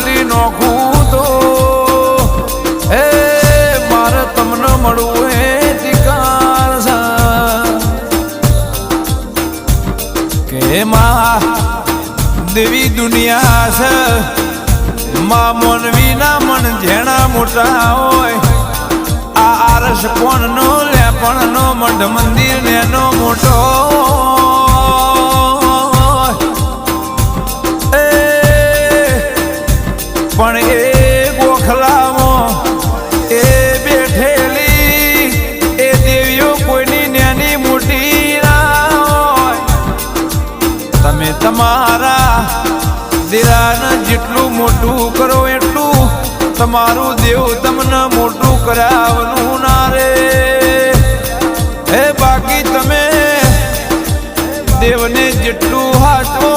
મોકલી નોખું તો એ મારે તમને મળવું એ ધિકાર છે કે માં દેવી દુનિયા છે માં મોનવી ના મન જેણા મોટા હોય આ આરસ કોણ નો લેપણ નો મઢ મંદિર નેનો મોટો પણ એ ગોખલામાં એ બેઠેલી એ દેવીઓ કોઈની નેની મોટી ના હોય તમે તમારા દેરાને જેટલું મોટું કરો એટલું તમારું દેવ તમને મોટું કરાવવાનું ના રે હે બાકી તમે દેવને જેટલું હાચવો